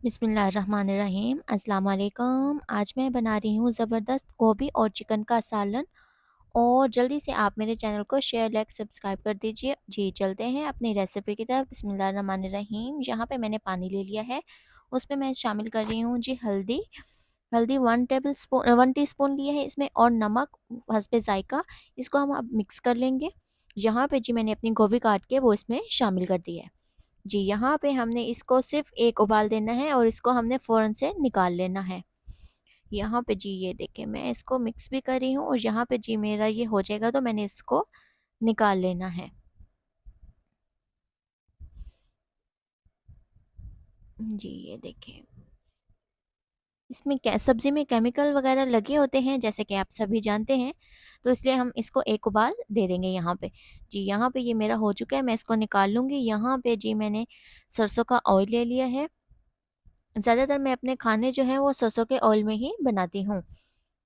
बिस्मिल्लाहिर्रहमानिर्रहीम अस्सलाम वालेकुम। आज मैं बना रही हूँ ज़बरदस्त गोभी और चिकन का सालन। और जल्दी से आप मेरे चैनल को शेयर लाइक सब्सक्राइब कर दीजिए। जी चलते हैं अपनी रेसिपी की तरफ। बिस्मिल्लाहिर्रहमानिर्रहीम। यहाँ पे मैंने पानी ले लिया है, उसमें मैं शामिल कर रही हूँ जी हल्दी। हल्दी 1 टीस्पून लिया है इसमें, और नमक हस्बे ज़ायका। इसको हम अब मिक्स कर लेंगे। यहाँ पे जी मैंने अपनी गोभी काट के वो इसमें शामिल कर दी है। जी, यहाँ पे हमने इसको सिर्फ़ एक उबाल देना है और इसको हमने फ़ौरन से निकाल लेना है। यहाँ पे जी ये देखें, मैं इसको मिक्स भी कर रही हूँ और यहाँ पे जी मेरा ये हो जाएगा तो मैंने इसको निकाल लेना है। जी, ये देखें। इसमें क्या सब्ज़ी में केमिकल वग़ैरह लगे होते हैं जैसे कि आप सभी जानते हैं, तो इसलिए हम इसको एक उबाल दे देंगे यहाँ पे। जी, यहाँ पे ये मेरा हो चुका है, मैं इसको निकाल लूँगी। यहाँ पे जी मैंने सरसों का ऑयल ले लिया है। ज़्यादातर मैं अपने खाने जो हैं वो सरसों के ऑयल में ही बनाती हूँ।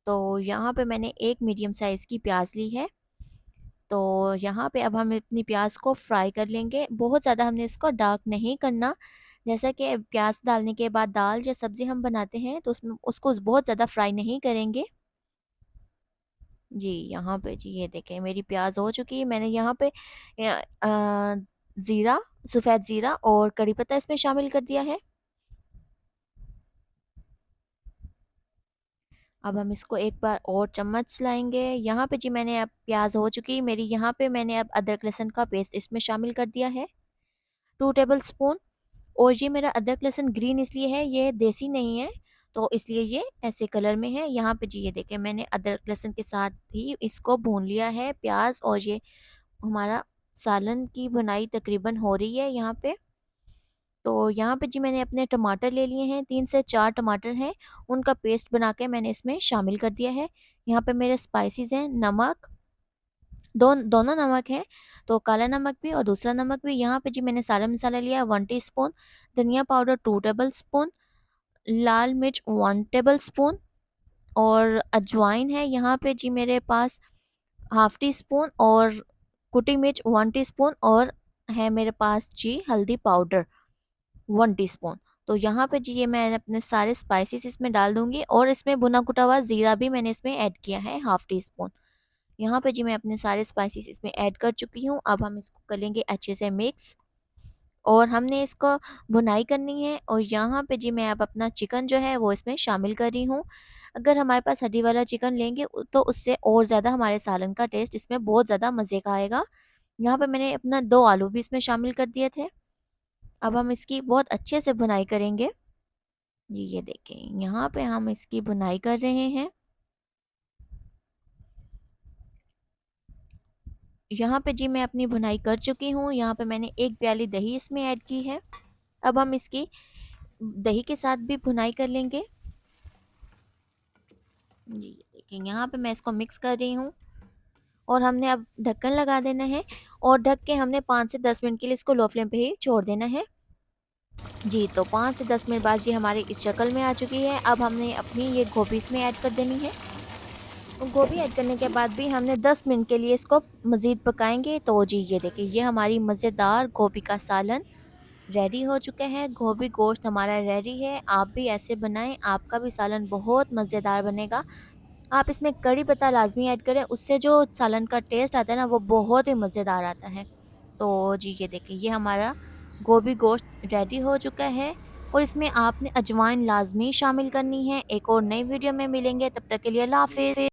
तो यहाँ पे मैंने एक मीडियम साइज़ की प्याज ली है। तो यहाँ पे अब हम अपनी प्याज को फ्राई कर लेंगे। बहुत ज़्यादा हमने इसको डार्क नहीं करना। जैसा कि प्याज डालने के बाद दाल या सब्ज़ी हम बनाते हैं तो उसमें उसको बहुत ज़्यादा फ्राई नहीं करेंगे। जी, यहाँ पे जी ये देखें मेरी प्याज हो चुकी है। मैंने यहाँ पे ज़ीरा, सफ़ेद ज़ीरा और कड़ी पत्ता इसमें शामिल कर दिया है। अब हम इसको एक बार और चम्मच लाएँगे। यहाँ पे जी मैंने अब प्याज़ हो चुकी मेरी, यहाँ पे मैंने अब अदरक लहसुन का पेस्ट इसमें शामिल कर दिया है, 2 टेबलस्पून। और ये मेरा अदरक लहसुन ग्रीन इसलिए है, ये देसी नहीं है, तो इसलिए ये ऐसे कलर में है। यहाँ पे जी ये देखें मैंने अदरक लहसुन के साथ ही इसको भून लिया है प्याज़, और ये हमारा सालन की बुनाई तकरीबन हो रही है यहाँ पे। तो यहाँ पे जी मैंने अपने टमाटर ले लिए हैं, 3 से 4 टमाटर हैं, उनका पेस्ट बना के मैंने इसमें शामिल कर दिया है। यहाँ पे मेरे स्पाइसेस हैं, नमक, दोनों नमक हैं, तो काला नमक भी और दूसरा नमक भी। यहाँ पे जी मैंने सारा मसाला लिया है 1 टीस्पून, धनिया पाउडर 2 टेबलस्पून, लाल मिर्च 1 टेबलस्पून, और अजवाइन है यहाँ पे जी मेरे पास हाफ़ टी स्पून, और कुटी मिर्च 1 टीस्पून, और है मेरे पास जी हल्दी पाउडर 1 टीस्पून। तो यहाँ पे जी ये मैं अपने सारे स्पाइसेस इसमें डाल दूँगी, और इसमें भुना कुटा हुआ ज़ीरा भी मैंने इसमें ऐड किया है हाफ़ टी स्पून। यहाँ पे जी मैं अपने सारे स्पाइसेस इसमें ऐड कर चुकी हूँ। अब हम इसको कर लेंगे अच्छे से मिक्स, और हमने इसको भुनाई करनी है। और यहाँ पे जी मैं अब अपना चिकन जो है वो इसमें शामिल कर रही हूँ। अगर हमारे पास हड्डी वाला चिकन लेंगे तो उससे और ज़्यादा हमारे सालन का टेस्ट इसमें बहुत ज़्यादा मज़े का आएगा। यहाँ पे मैंने अपना 2 आलू भी इसमें शामिल कर दिए थे। अब हम इसकी बहुत अच्छे से भुनाई करेंगे। जी, ये देखें यहाँ पे हम इसकी भुनाई कर रहे हैं। यहाँ पे जी मैं अपनी भुनाई कर चुकी हूँ। यहाँ पे मैंने 1 प्याली दही इसमें ऐड की है। अब हम इसकी दही के साथ भी भुनाई कर लेंगे। जी, ये देखें यहाँ पे मैं इसको मिक्स कर रही हूँ, और हमने अब ढक्कन लगा देना है, और ढक के हमने 5 से 10 मिनट के लिए इसको लो फ्लेम पे ही छोड़ देना है। जी, तो 5 से 10 मिनट बाद जी हमारी इस शक्ल में आ चुकी है। अब हमने अपनी ये गोभी इसमें ऐड कर देनी है। गोभी ऐड करने के बाद भी हमने 10 मिनट के लिए इसको मज़ीद पकाएँगे। तो जी ये देखिए ये हमारी मज़ेदार गोभी का सालन रेडी हो चुका है। गोभी गोश्त हमारा रेडी है। आप भी ऐसे बनाएँ, आपका भी सालन बहुत मज़ेदार बनेगा। आप इसमें कड़ी पत्ता लाज़मी ऐड करें, उससे जो सालन का टेस्ट आता है ना वो बहुत ही मज़ेदार आता है। तो जी ये देखिए ये हमारा गोभी गोश्त रेडी हो चुका है, और इसमें आपने अजवाइन लाज़मी शामिल करनी है। एक और नई वीडियो में मिलेंगे, तब तक के लिए अल्लाह हाफ़िज़।